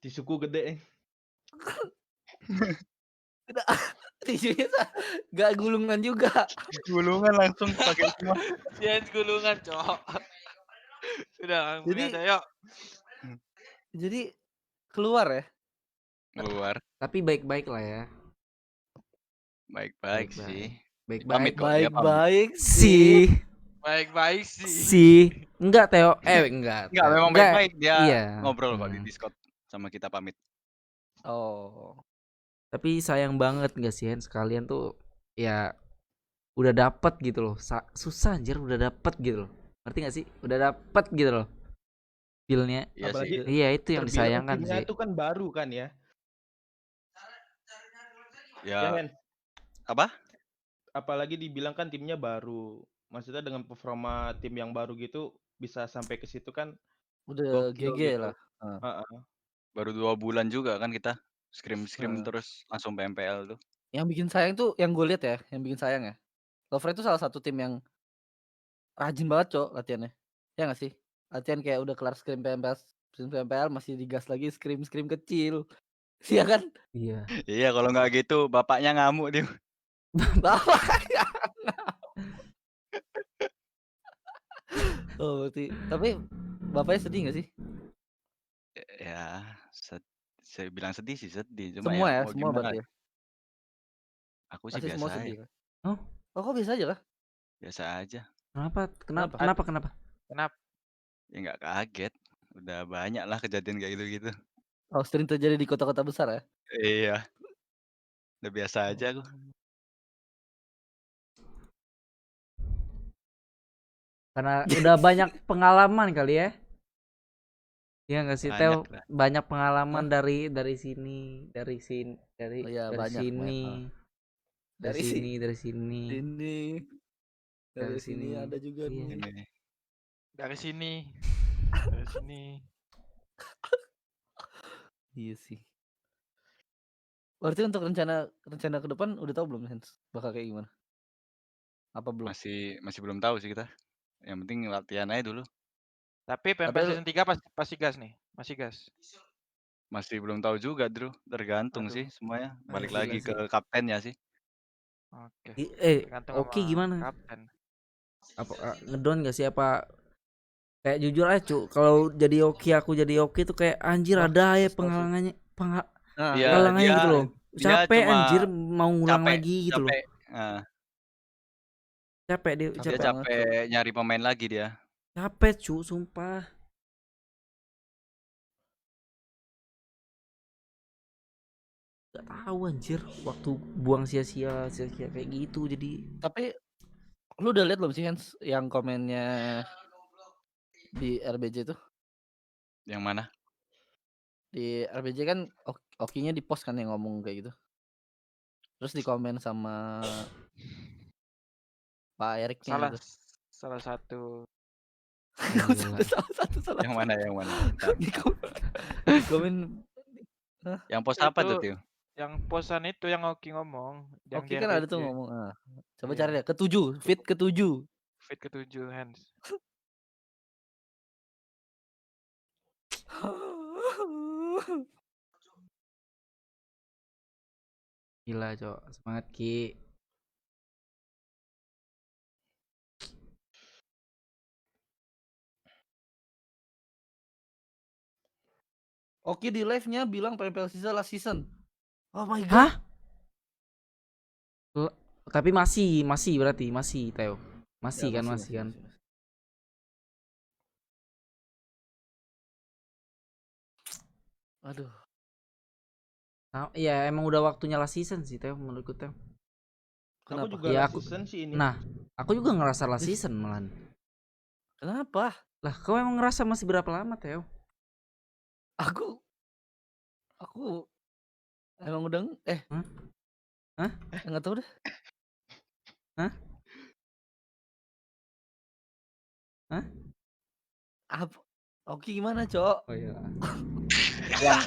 Tisuku gede. Udah tisunya nggak gulungan juga. Gulungan langsung pakai semua. Jangan gulungan, Cok. Sudah, langsung Jadi aja yuk. jadi keluar ya? Keluar. Tapi baik-baik lah ya. Baik-baik sih. Baik-baik. Pamit kok, dia pamit. Baik-baik Si Baik-baik sih. si enggak Theo. Enggak. Enggak, Theo. memang Enggak. baik-baik. Dia Iya. ngobrol kok di Discord sama kita pamit. Oh. Tapi sayang banget nggak sih Hen, sekalian tuh ya udah dapet gitu loh. Susah anjir udah dapet gitu loh. Ngerti gak sih? Udah dapet gitu loh. Feel-nya. Iya Apalagi sih. Iya itu yang terbilang disayangkan timnya sih. itu kan baru kan ya. Ya. Hen. Apa? Apalagi dibilang kan timnya baru. Maksudnya dengan performa tim yang baru gitu bisa sampai ke situ kan Udah gokil GG gitu. lah. Heeh. Baru 2 bulan juga kan kita scrim terus langsung PMPL tuh. Yang bikin sayang tuh yang gue lihat ya, yang bikin sayang ya. Lovre itu salah satu tim yang rajin banget, Cok, latihannya. Ya nggak sih? Latihan kayak udah kelar scrim PMPL masih digas lagi scrim kecil. Iya kan? Iya. Iya, kalau nggak gitu bapaknya ngamuk dia. Bapaknya. Oh, berarti tapi bapaknya sedih nggak sih? Ya, saya bilang sedih sih sedih. Cuma Semua ya, mau semua gimana? berarti ya. Aku sih Pasti semua biasa sedih aja. kan? Oh. Oh, kok biasa aja kah? Biasa aja. Kenapa? Ya nggak kaget. Udah banyak lah kejadian kayak gitu-gitu. Oh, sering terjadi di kota-kota besar ya? Iya. Udah biasa aja aku. Karena udah banyak pengalaman kali ya. Iya nggak sih Theo? Banyak lah. Banyak pengalaman dari sini, dari Oh iya, dari banyak, sini, Dari sini, dari sini. Sini. Dari sini sini. ada juga Iya. nih. Ini. Dari sini. Dari sini. Iya sih. Berarti untuk rencana ke depan udah tahu belum Hans? Bakal kayak gimana? Apa belum? Masih belum tahu sih kita. Yang penting latihan aja dulu. Tapi PMPL season 3 pasti gas nih. Masih gas. Masih belum tahu juga, Drew. Tergantung Aduh. sih semuanya. Balik Gila lagi sih. ke kaptennya sih. Oke. Oke Oke gimana? Kapten. Apa ngedon gak sih apa? Kayak jujur aja cu, kalau jadi Oki aku jadi Oki tuh kayak anjir ada ya penghalangannya, penghalangannya gitu loh. Capek anjir mau ngulang lagi gitu loh. Capek dia capek nyari pemain lagi dia. Capek cu, sumpah. Gak tahu anjir, waktu buang sia-sia kayak gitu jadi. Tapi lu udah lihat belum sih Hans yang komennya di RBJ itu? Yang mana? Di RBJ kan Okinya di post kan yang ngomong kayak gitu. Terus di komen sama Pak Eriknya itu. Salah satu. Salah. Yang mana? Di komen. Yang post apa tuh, Tio? Yang posan itu yang Oki ngomong. Oki kan ada tuh ngomong. Coba cari deh. Fit ke-7. Fit ke-7 Hans. Gila cok, semangat Ki. Oki di live-nya bilang PMPL season last season. Oh my god. Hah? Tapi masih berarti masih Theo. Masih kan. Aduh. Nah, iya emang udah waktunya last season sih Theo menurutku Theo. Kenapa? Aku juga last season sih ini. Nah, aku juga ngerasa last season malahan. Kenapa? Lah, kau emang ngerasa masih berapa lama Theo? Aku emang udah Hah? Enggak tahu deh. Hah? Apa? Oke gimana, Cok? Oh iya. Yang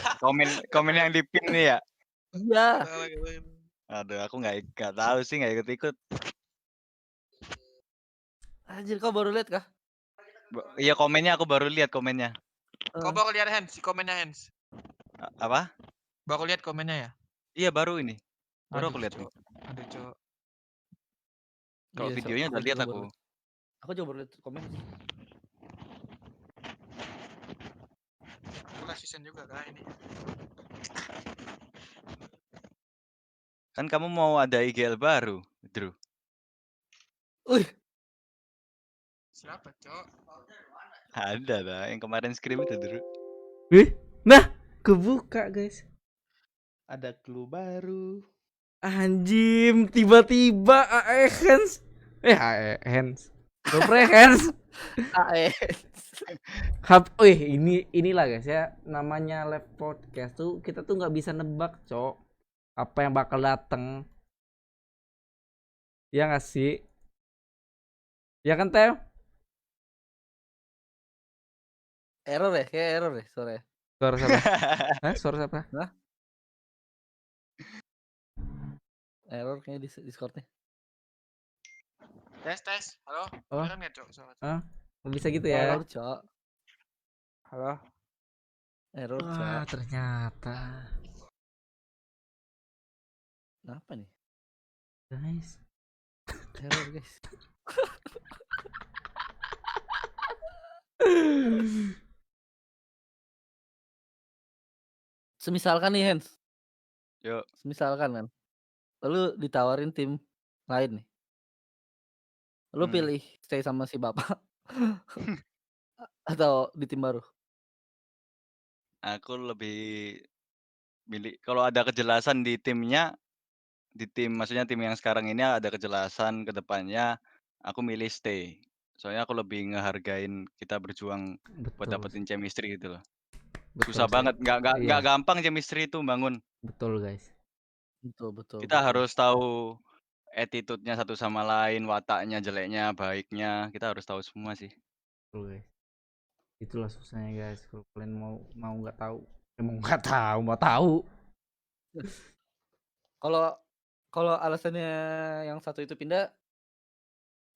komen yang di pin nih ya? Iya. Aduh, aku nggak tahu sih, nggak ikut-ikut. Anjir, kau baru lihat kah? Iya, komennya aku baru lihat komennya. Kau baru lihat Hans, komennya Hans. Apa? Baru lihat komennya ya? Iya baru ini. Baru Aduh, aku lihat nih. Cok. Aduh, Cok. Kalau Iya, videonya aku udah lihat juga aku. Aku juga baru lihat komen sih. Aku last season juga kan ini. Kan kamu mau ada IGL baru, Drew. Wih, Siapa, Cok? Ada lah yang kemarin scream itu, Drew. Nah, kebuka guys. Ada clue baru. Anjim, tiba-tiba AE Hands. AE Hands. Gopre Hands. AE. Inilah guys ya, namanya live podcast tuh kita tuh nggak bisa nebak, Cok. Apa yang bakal dateng. Ya nggak sih? Ya kan, Teo? Error ya, kayak error ya sore. Suara siapa? Hah? Suara siapa? Error kayaknya di Discord-nya. Tes. Halo? Oh. Kedengeran nggak, Cok? Suara, Cok? Nggak bisa gitu ya? Error, Cok. Halo? Error, Wah, Cok. ternyata. Kenapa nih? Guys. Error, guys. Semisalkan nih, Hans. Yuk. Semisalkan kan. Lalu ditawarin tim lain nih. Lu pilih stay sama si bapak atau di tim baru? Aku lebih milih kalau ada kejelasan di timnya, maksudnya tim yang sekarang ini ada kejelasan ke depannya, aku milih stay. Soalnya aku lebih ngehargain kita berjuang buat Betul. dapetin chemistry gitu loh. Betul Susah sih. banget, nggak Iya. gampang chemistry itu bangun. Betul, guys. Betul. Kita harus tahu attitude-nya satu sama lain, wataknya, jeleknya, baiknya, kita harus tahu semua sih. Betul, guys. Itulah susahnya, guys. Kalau kalian mau nggak tahu, emang nggak tahu, mau tahu. Kalau alasannya yang satu itu pindah,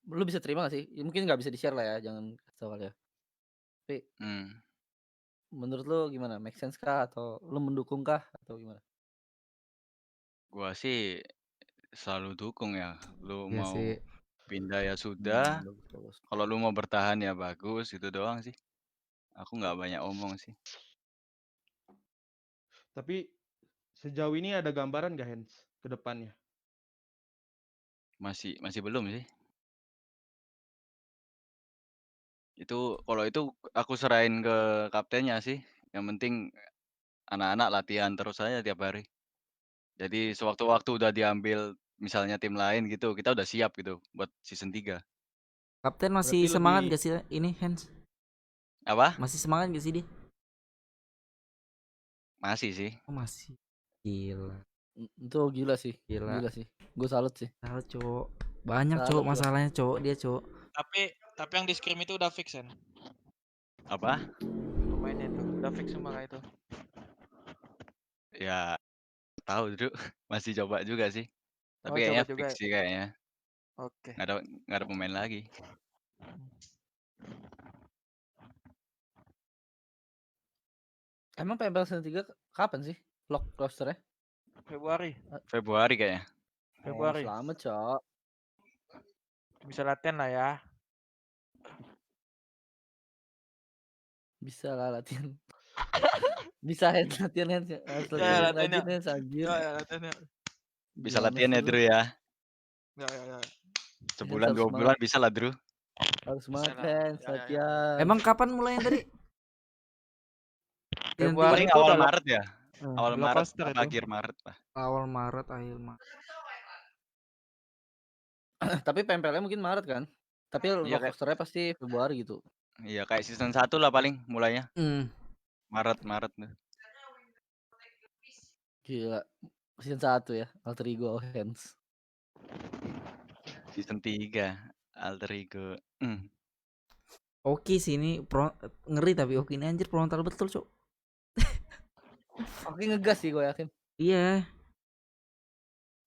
lu bisa terima gak sih? Ya, mungkin nggak bisa di-share lah ya, jangan kasih tahu kali ya. Tapi menurut lu gimana? Make sense kah atau lu mendukung kah atau gimana? Gua sih selalu dukung ya. Lu Iya mau sih. pindah ya sudah. Bagus. Kalau lu mau bertahan ya bagus, itu doang sih. Aku nggak banyak omong sih. Tapi sejauh ini ada gambaran gak Hans ke depannya? Masih belum sih. Itu kalau itu aku serahin ke kaptennya sih. Yang penting anak-anak latihan terus aja tiap hari. Jadi sewaktu-waktu udah diambil misalnya tim lain gitu, kita udah siap gitu buat season 3. Kapten masih Berarti semangat lebih- gak sih ini, Hans? Apa? Masih semangat gak sih dia? Masih sih. Oh, masih. Gila. Itu gila sih. Gila. Gila sih. Gue salut sih. Salah, Cok. Banyak, Salah, Cok, Cok. masalahnya, Cok. Dia, Cok. Tapi yang di scrim itu udah fix kan? Apa? Pemainnya itu udah fix semua kayak itu. Ya tahu dulu. Masih coba juga sih. Tapi Oh, kayaknya coba juga fix ya? sih kayaknya. Oke. Nggak ada pemain lagi. Emang PMPL season 3 kapan sih lock rosternya? Februari kayaknya. Februari. Selamat, Cok. Bisa latihan lah ya. Bisa lah latihan. Bisa Hans, latihan Hans. Harus Ya, latihan latihannya. rajin Hans, anjir. Ya, latihannya. Bisa Gimana latihan sih ya lu? Drew ya. Ya. Sebulan harus 2 bulan bisa lah Drew. Harus semangat lah. Hans, Ya. latihan. Emang kapan mulainya tadi? Februari Paling itu awal udah Maret ya. Awal udah Maret roster apa itu. akhir Maret lah. Awal Maret, akhir Maret. Tapi PMPL-nya mungkin Maret kan? Tapi Iya, lock rosternya pasti Februari gitu. Iya kayak season 1 lah paling mulainya. Maret tuh. Gila. Season 1 ya, Alter Ego Hans. Season 3 Alter Ego. Oke sih ini ngeri tapi Oki ini anjir frontal betul, Cok. Oke ngegas sih gue yakin. Iya.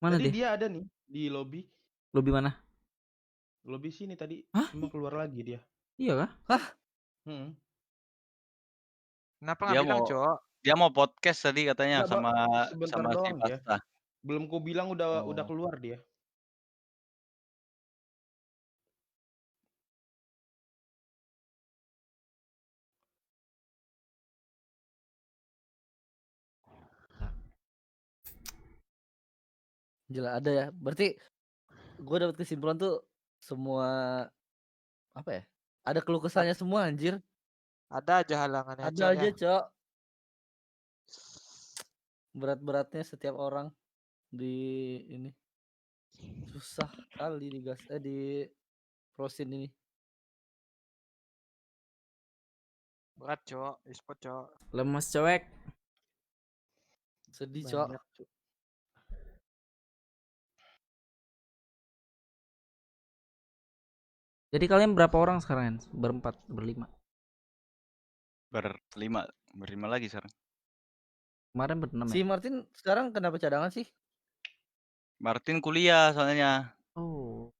Mana Tadi dia? dia ada nih di lobby. Lobby mana? Lobby sini tadi. Hah? Cuma keluar lagi dia. Iya kah? Hah? Hmm. Kenapa Dia nggak bilang, mau- Cok? dia mau podcast tadi katanya Enggak, Bang, sama sebentar si doang dia. Pasta. Belum kubilang udah Oh. keluar dia. Gila ada ya. Berarti gue dapat kesimpulan tuh semua apa ya? Ada keluh kesahnya semua anjir. Ada aja halangannya, Ada Cok, aja, ya. Cok. Berat-beratnya setiap orang di ini. Susah kali di prosin ini. Berat, Cok. E-sport, Cok. Lemes cowek. Sedih, Cok. Banyak, Cuk. Jadi kalian berapa orang sekarang? Berempat, berlima. Berlima lagi sekarang. Kemarin berenam Si ya? Martin sekarang kenapa cadangan sih? Martin kuliah soalnya. Oh.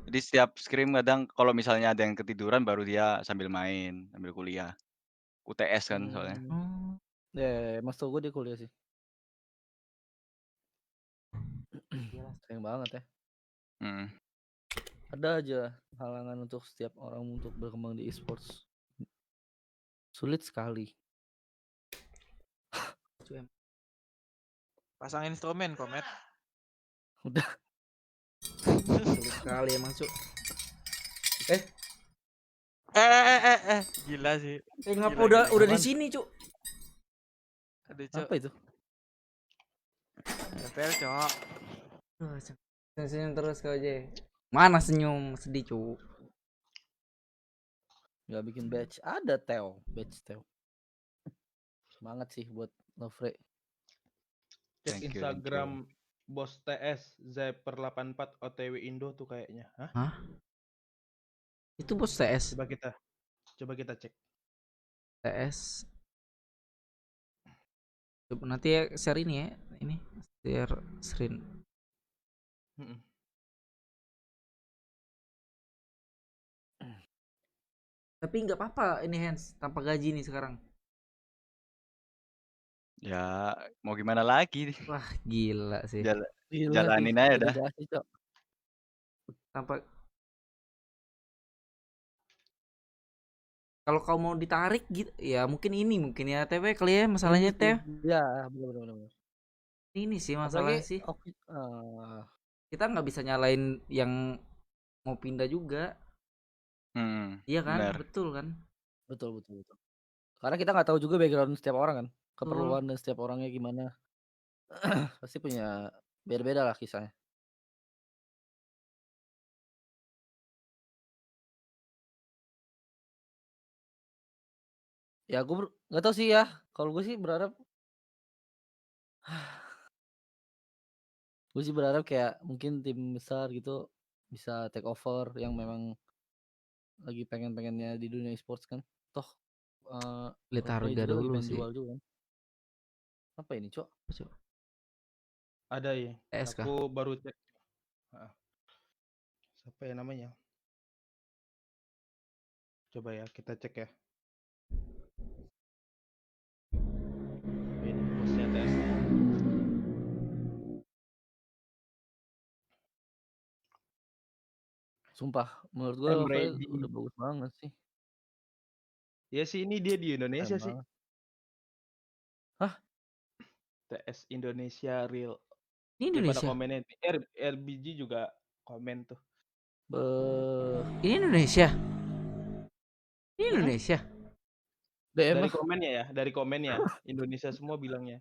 Jadi setiap scrim kadang kalau misalnya ada yang ketiduran baru dia sambil main, sambil kuliah. UTS kan soalnya. Oh. Ya, mas tau gue dia kuliah sih. Sayang banget ya. Hmm. Ada aja halangan untuk setiap orang untuk berkembang di e-sports. Sulit sekali. Pasang instrumen, Komet. Udah. Sulit sekali emang Cuk. Gila sih. Ngapa Gila, udah di Apaan? sini Cuk? Aduh, Cok. Apa itu? Level, Cok. Senyum terus kau aja. Mana senyum sedih Cuk. Gak bikin badge. Ada Theo, badge Theo. Semangat sih buat Lovre. Cek Thank you. Instagram Bos TS Zyper 84 OTW Indo tuh kayaknya. Hah? Itu bos TS. Coba kita cek. TS. Coba nanti ya share ini ya. Ini share screen. Mm-mm. Tapi nggak apa-apa ini Hans tanpa gaji nih sekarang. Ya mau gimana lagi? Wah gila sih. Gila Jalanin sih, aja dah. dedikasi, Cok. Tanpa kalau kau mau ditarik gitu ya mungkin ya TW kali ya masalahnya Ini Teh. sih, ya, benar. Ini sih masalahnya Apalagi sih. Kita Kita nggak bisa nyalain yang mau pindah juga. Iya kan? Benar. Betul kan? betul. Karena kita nggak tahu juga background setiap orang kan, Betul. keperluan dan setiap orangnya gimana. Pasti punya beda-beda lah kisahnya. Ya gue nggak tahu sih ya. Kalau gue sih berharap kayak mungkin tim besar gitu bisa take over yang memang lagi pengennya di dunia e-sports kan. Toh Lihat Lovre harga juga lagi dulu pengen sih. jual juga kan. Apa ini, Cok? Ada ya. TS kah? Aku baru cek. Siapa ya namanya? Coba ya kita cek ya. Ini bosnya TS. Sumpah, menurut gue Lovre Ready. udah bagus banget sih. Ya sih ini dia di Indonesia Keren sih. banget. Hah? TS Indonesia Real. Ini Dia pada Indonesia. komennya RBG juga komen tuh. Ini Indonesia. Ini Indonesia. DM Dari komennya Indonesia semua bilangnya.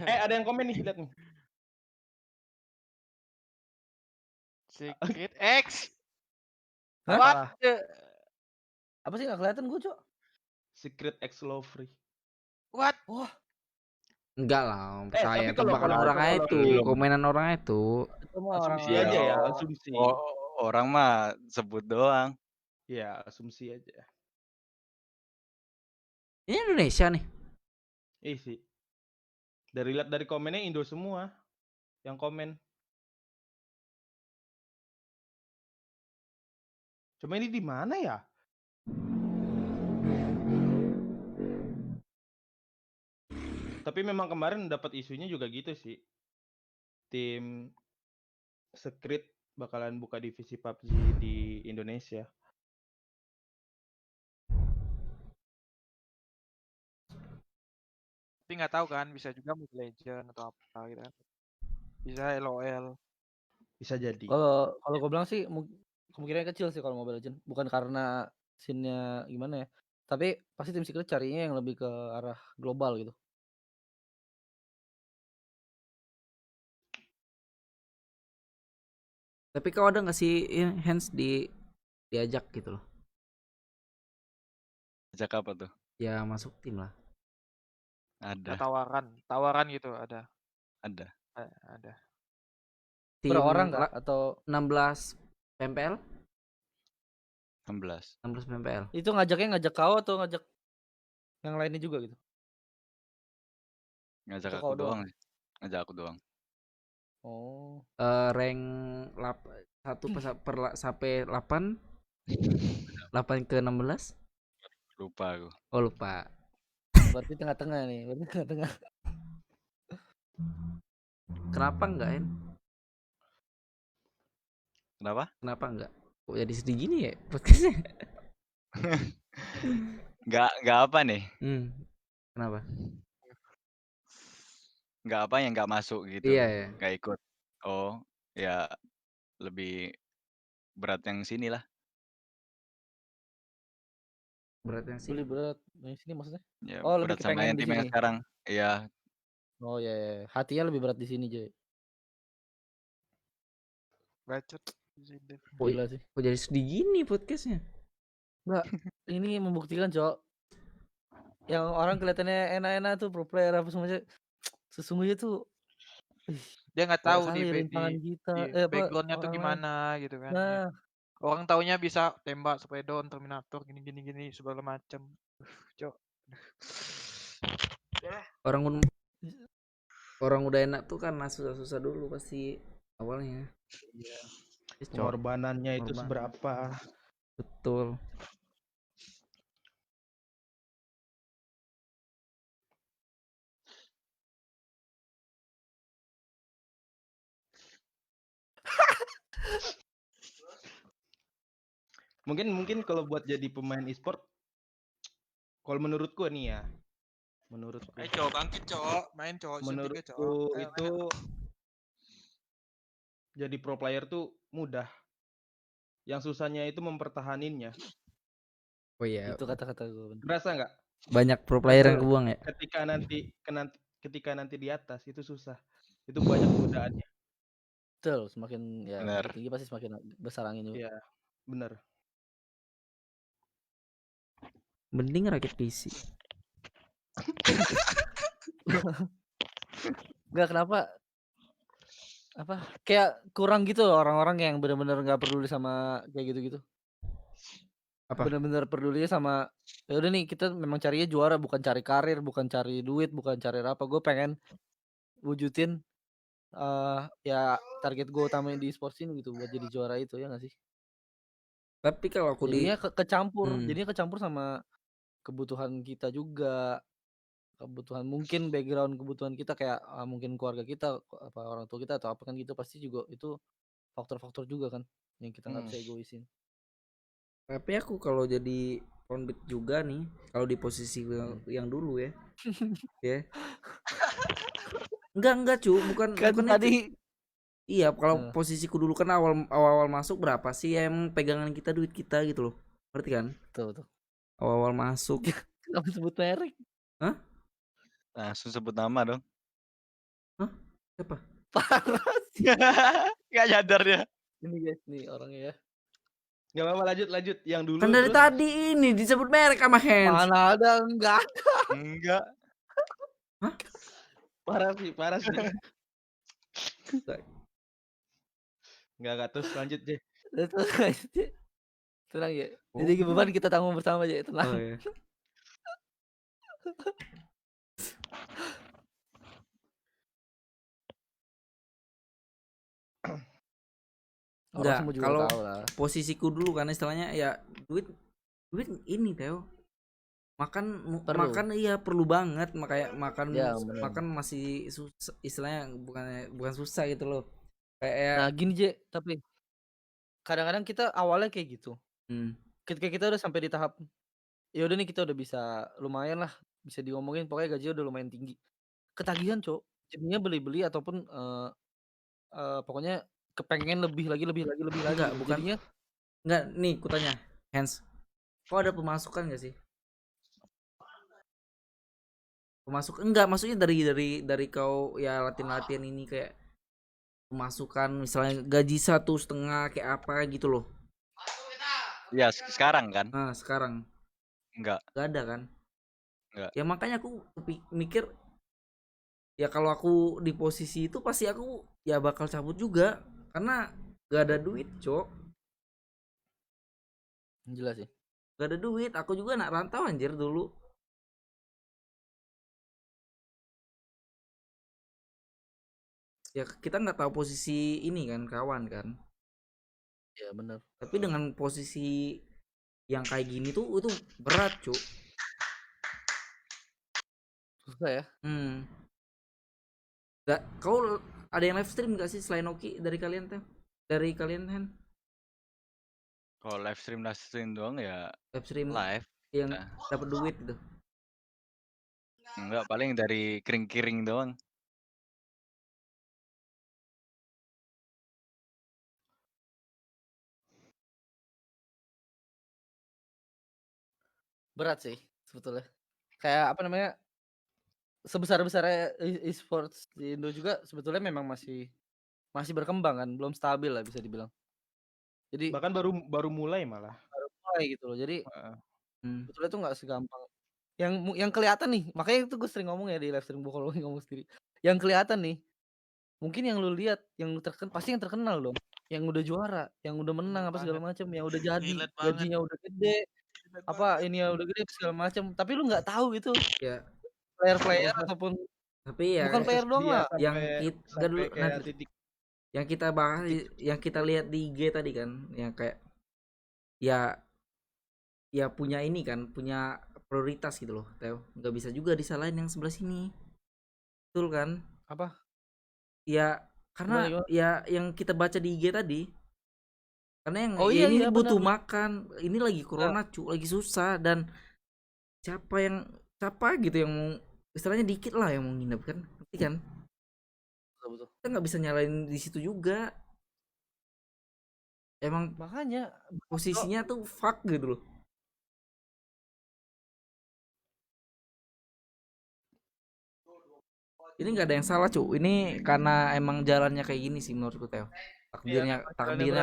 Ada yang komen nih, lihat nih. Secret X. Hah? What? Apa sih nggak kelihatan gue, Cok? Secret X Lovre. What? Wah, Enggak lah, percaya tapi kalau- tebakan kalau- orang kalau- itu, belum. komenan orang itu. itu mah Asumsi orang aja ya, asumsi. Orang mah sebut doang. Ya, asumsi aja. Ini Indonesia nih. Sih. Lihat dari komennya Indo semua yang komen. Cuma ini di mana ya? Tapi memang kemarin dapat isunya juga gitu sih. Tim Secret bakalan buka divisi PUBG di Indonesia. Tapi nggak tahu kan, bisa juga Mobile Legend atau apa gitu kan. Bisa LOL. Bisa jadi. Kalau gue bilang sih kemungkinannya kecil sih kalau Mobile Legends. Bukan karena scene-nya gimana ya. Tapi pasti tim Secret carinya yang lebih ke arah global gitu. Tapi kau ada nggak sih Hands diajak gitu loh? Ajak apa tuh? Ya masuk tim lah. Ada. Tawaran gitu ada. Ada. Ada. Tim Per orang kah? Atau 16 PMPL? 16. 16 PMPL. itu ngajak kau atau ngajak yang lainnya juga gitu? Ngajak Atau aku kau doang? doang. Ngajak aku doang. Oh. Rank 1 sampai 8 8 ke 16? Lupa aku. Oh lupa. Berarti tengah-tengah nih. Berarti tengah-tengah. Kenapa enggak En? Kenapa? Kenapa enggak? Kok jadi sedih gini ya podcastnya? Nggak apa nih? Kenapa? Nggak apa yang nggak masuk gitu. Iya ya. Nggak ikut. Oh ya lebih berat yang sini lah. Berat yang sih. Lebih berat yang sini maksudnya? Ya, Oh, berat lebih sama kepengen yang di tim yang sini. sekarang. Iya. Oh ya. Hatinya lebih berat di sini, Joy. Bacot. Gila sih. Kok jadi sedih gini podcastnya? Enggak, ini membuktikan, Cok. Yang orang kelihatannya enak-enak tuh pro player apa semuanya. Sesungguhnya tuh Dia nggak banyak tahu kali di rintangan kita. backgroundnya tuh orang lain. gimana gitu kan. Nah, Orang taunya bisa tembak sampai down Terminator gini segala macam. Cok. Orang udah enak tuh kan susah-susah dulu pasti awalnya. Iya. Yes, Cok. Pengorbanannya itu seberapa? Betul. Mungkin kalau buat jadi pemain e-sport, kalau menurutku nih ya, menurutku Cok, bangkit Cok, main Cok, menurutku itu jadi pro player tuh mudah. Yang susahnya itu mempertahaninnya. Oh iya. itu kata-kata gue. Berasa nggak? Banyak pro player yang kebuang ya. Ketika nanti di atas itu susah. Itu banyak godaannya. Betul, semakin ya Bener. makin tinggi pasti semakin besar angin juga. Iya, bener. Mending rakit PC. Enggak, kenapa? Apa? Kayak kurang gitu loh orang-orang yang benar-benar nggak peduli sama kayak gitu-gitu. Apa? Benar-benar pedulinya sama ya udah nih kita memang carinya juara, bukan cari karir, bukan cari duit, bukan cari apa. Gue pengen wujudin ya target gue utamanya di e-sports ini gitu buat jadi juara itu, ya nggak sih? Tapi kalau aku jadinya kecampur sama kebutuhan kita juga, mungkin background kebutuhan kita kayak mungkin keluarga kita, apa orang tua kita atau apa kan gitu, pasti juga itu faktor-faktor juga kan yang kita nggak bisa egoisin. Tapi aku kalau jadi pondok juga nih, kalau di posisi yang dulu ya. Ya. Enggak cu, bukan tadi. Iya, kalau posisiku dulu kan awal masuk berapa sih yang pegangan kita, duit kita gitu loh. Ngerti kan? Betul. Awal masuk. Kenapa sebut merek? Hah? Langsung sebut nama dong. Hah? Siapa? Parah sih. Gak nyadar dia. Ini guys nih orangnya ya. Gak apa-apa, lanjut yang dulu. Kan dari tadi ini disebut merek sama Hands. Mana ada, enggak. Enggak. Hah? Parah sih. Enggak terus lanjut deh. Tenang ya. Jadi beban kita tanggung bersama aja, tenang. Oh, iya. Enggak, kalau posisiku dulu kan istilahnya ya duit ini Theo. Perlu. makan iya perlu banget, makanya Ya, bener. makan masih susah, istilahnya bukan susah gitu loh. Nah, Kayak gini tapi kadang-kadang kita awalnya kayak gitu. Ketika kita udah sampai di tahap, ya udah nih kita udah bisa lumayan lah, bisa diomongin pokoknya gajinya udah lumayan tinggi. Ketagihan, Cok. Jadinya beli-beli ataupun pokoknya kepengen lebih lagi enggak, gitu. bukan Jadinya enggak nih kutanya, Hans. Kok ada pemasukan gak sih? Enggak, maksudnya dari kau ya latihan ini kayak pemasukan misalnya gaji 1,5 kayak apa gitu loh. Ya sekarang kan? Nah, sekarang Enggak. Gak ada kan? Enggak. Ya makanya aku mikir ya kalau aku di posisi itu pasti aku ya bakal cabut juga karena gak ada duit, Cok. jelas sih. Gak ada duit, aku juga anak rantau anjir dulu. Ya kita nggak tahu posisi ini kan kawan kan. Ya benar. Tapi dengan posisi yang kayak gini tuh itu berat, Cuk. Susah ya. Gak, kau ada yang live stream gak sih selain Oki dari kalian teh? Dari kalian Han? Kalau live stream doang ya Live stream live. yang Nah. dapat duit gitu. Enggak, paling dari kiring doang. Berat sih sebetulnya. Kayak apa namanya? Sebesar-besarnya e-sports di Indo juga sebetulnya memang masih berkembang kan, belum stabil lah bisa dibilang. Jadi Bahkan baru mulai malah. baru mulai gitu loh. Jadi sebetulnya tuh nggak segampang yang kelihatan nih. Makanya itu gue sering ngomong ya di live stream gue kalau ngomong sendiri. Yang kelihatan nih, mungkin yang lu lihat, yang pasti yang terkenal dong. Yang udah juara, yang udah menang apa segala macam, yang udah jadi, gajinya udah gede, apa ini ya udah gede segala macam. Tapi lu nggak tahu itu Ya. player ataupun tapi ya bukan player doang lah. Yang kita bahas, yang kita lihat di IG tadi kan, yang kayak ya punya ini kan, punya prioritas gitu loh, Teo. Nggak bisa juga disalahin yang sebelah sini. Betul kan? Apa? Ya karena Gimana? Ya yang kita baca di IG tadi. Karena yang iya, ini butuh bener. makan. Ini lagi corona, lagi susah dan siapa gitu yang mau istilahnya dikit lah yang mau nginep kan, ngerti kan? Betul. Kita nggak bisa nyalain di situ juga. Emang makanya posisinya tuh fuck gitu loh. Ini nggak ada yang salah, Cuk. Ini karena emang jalannya kayak gini sih menurutku, Teo. Takdirnya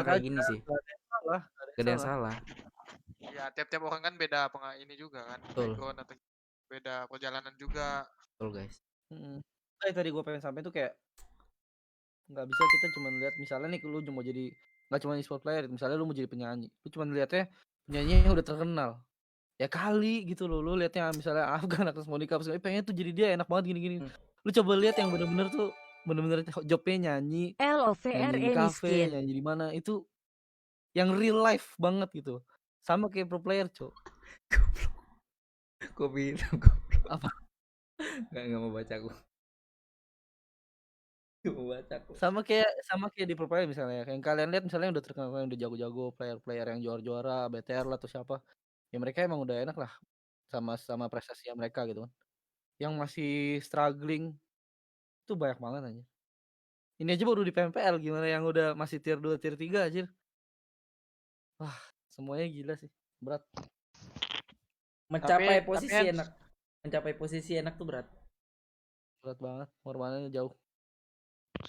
kayak gini sih. Gak ada yang salah. Ya tiap-tiap orang kan beda ini juga kan. Background atau beda perjalanan juga. Betul guys. Tadi gue pengen sampai tuh kayak nggak bisa kita cuma lihat misalnya nih lu mau jadi nggak cuma e-sport player, misalnya lu mau jadi penyanyi, lu cuma lihatnya penyanyi yang udah terkenal. Ya kali gitu loh, lu lihatnya misalnya Afgan atau Monica pengen tuh jadi dia enak banget gini-gini. Lu coba lihat yang bener-bener tuh bener-bener jobnya nyanyi di cafe, nyanyi di mana, itu yang real life banget gitu. Sama kayak pro player, Cok. Kopi apa? Nggak mau baca aku. Sama kayak di pro player misalnya. Yang kalian lihat misalnya udah terkenal, yang udah jago-jago, player-player yang juara-juara, BTR lah atau siapa. Ya mereka emang udah enak lah sama prestasi mereka gitu kan. Yang masih struggling itu banyak banget anjir. Ini aja baru di PMPL, gimana yang udah masih tier 2, tier 3 anjir. Wah, semuanya gila sih, berat. Mencapai posisi enak tuh berat. Berat banget, pengorbanannya jauh.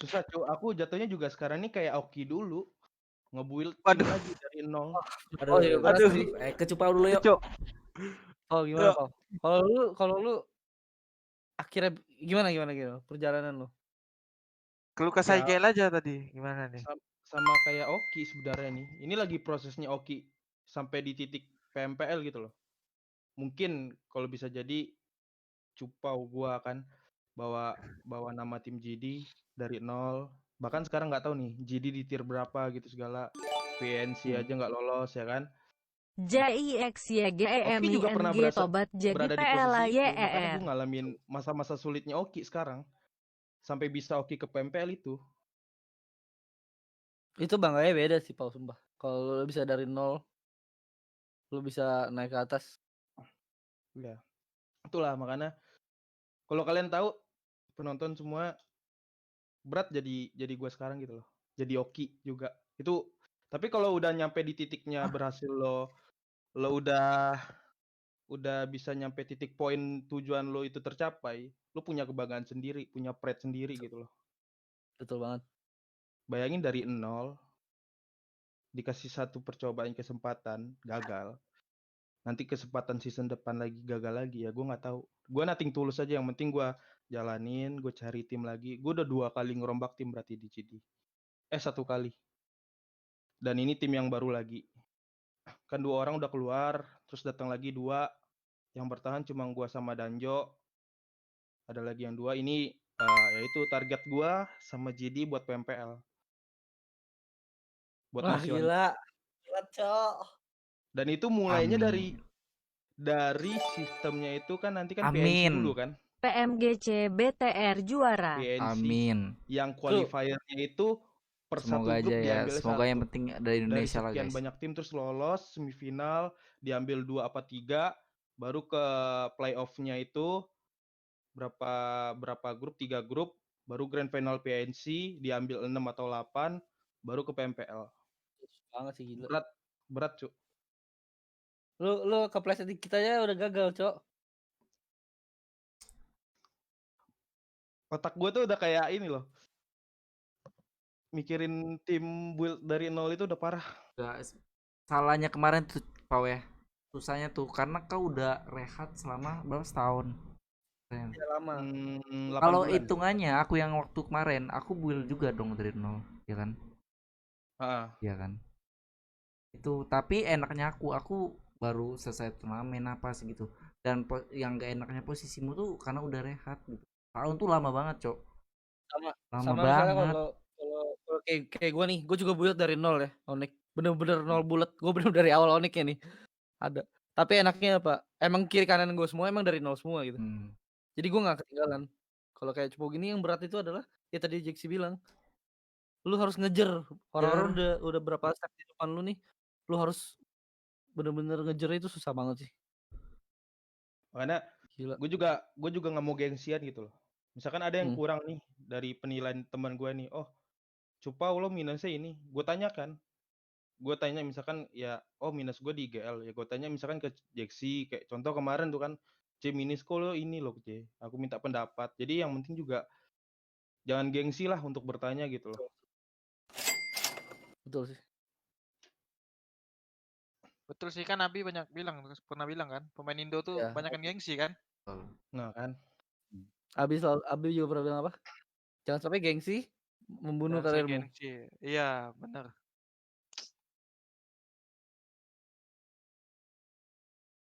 Susah, Cuk. Aku jatuhnya juga sekarang ini kayak Oki dulu. Nge-build lagi dari nol. Aduh. Kecupau dulu yuk. Oh, gimana, Pak? Kalau lu akhirnya gimana perjalanan lu? Keluh kesah IGL aja tadi, gimana nih? Sama kayak Oki sebenarnya nih. Ini lagi prosesnya Oki sampai di titik PMPL gitu loh. Mungkin kalau bisa jadi Cupau gua kan bawa nama tim GD dari nol. Bahkan sekarang nggak tahu nih GD di tier berapa gitu segala. PNC aja nggak lolos ya kan. Oki juga pernah JIXYGEMING tobat jadi berada di posisi itu. Makanya gue PLAYER. ngalamin masa-masa sulitnya Oki sekarang. Sampai bisa Oki ke PMPL itu. Itu bangganya beda sih, Pau, sumpah. Kalau lu bisa dari nol, lu bisa naik ke atas. Ya, itulah makanya kalau kalian tahu penonton semua berat jadi gue sekarang gitu loh. Jadi Oki juga. Itu tapi kalau udah nyampe di titiknya berhasil lo udah bisa nyampe titik poin tujuan lo itu tercapai, lo punya kebanggaan sendiri, punya pride sendiri gitu loh. Betul banget. Bayangin dari nol dikasih satu percobaan kesempatan gagal. Nanti kesempatan season depan lagi gagal lagi ya gue nggak tahu. Gue nothing tulus aja, yang penting gue jalanin, gue cari tim lagi. Gue udah 2 kali ngerombak tim berarti di GD. 1 kali. Dan ini tim yang baru lagi. Kan 2 orang udah keluar, terus datang lagi 2. Yang bertahan cuma gue sama Danjo. Ada lagi yang 2. Ini yaitu target gue sama GD buat PMPL. Buat Wah, nasional. gila. Gila, Cok. Dan itu mulainya Amin. dari sistemnya itu kan nanti kan PNC Amin. dulu kan. PMGC BTR juara. PNC Amin. yang qualifiernya itu per satu Semoga grup aja ya. diambil Semoga yang satu. penting dari Dari Indonesia lah sekian guys. banyak tim terus lolos semifinal, diambil 2 apa 3, baru ke playoff-nya itu berapa grup, 3 grup, baru grand final PNC diambil 6 atau 8, baru ke PMPL. Banget sih, gila. Berat, Cuk. Lu kepleset dikit aja udah gagal, Cok. Otak gue tuh udah kayak ini loh. Mikirin tim build dari nol itu udah parah. Salahnya kemarin tuh Pau ya. Susahnya tuh karena kau udah rehat selama berapa setahun. Ya, lama. 8 Kalau bulan. hitungannya aku yang waktu kemarin aku build juga dong dari nol, ya kan? Iya kan? Itu tapi enaknya aku baru selesai turnamen apa sih gitu. Dan yang gak enaknya posisimu tuh karena udah rehat gitu. Tahun tuh lama banget, Cok. Sama misalnya kalau kayak gue nih, gue juga build dari nol ya, Onyx. Bener-bener nol bulat. Gue bener dari awal Onyxnya nih. Ada. Tapi enaknya apa? Emang kiri kanan gue semua emang dari nol semua gitu. Jadi gue nggak ketinggalan. Kalau kayak Cepo gini yang berat itu adalah ya tadi Jeksi bilang, lu harus ngejar. Orang-orang udah berapa step di depan lu nih, lu harus bener-bener ngejar, itu susah banget sih. Makanya gue juga nggak mau gengsian gitu loh. Misalkan ada yang kurang nih dari penilaian teman gue nih, oh Cupa lo minusnya ini, gue tanya misalkan ya, oh minus gue di IGL ya, gue tanya misalkan ke Jeksi, kayak contoh kemarin tuh kan, C minus kok lo ini loh C, aku minta pendapat. Jadi yang penting juga jangan gengsi lah untuk bertanya gitu loh. Betul sih. Betul sih, kan Abi pernah bilang kan, pemain Indo tuh banyakan gengsi kan. Nah kan. Abi juga pernah bilang apa? Jangan sampai gengsi membunuh karirmu. Gengsi. Iya, benar.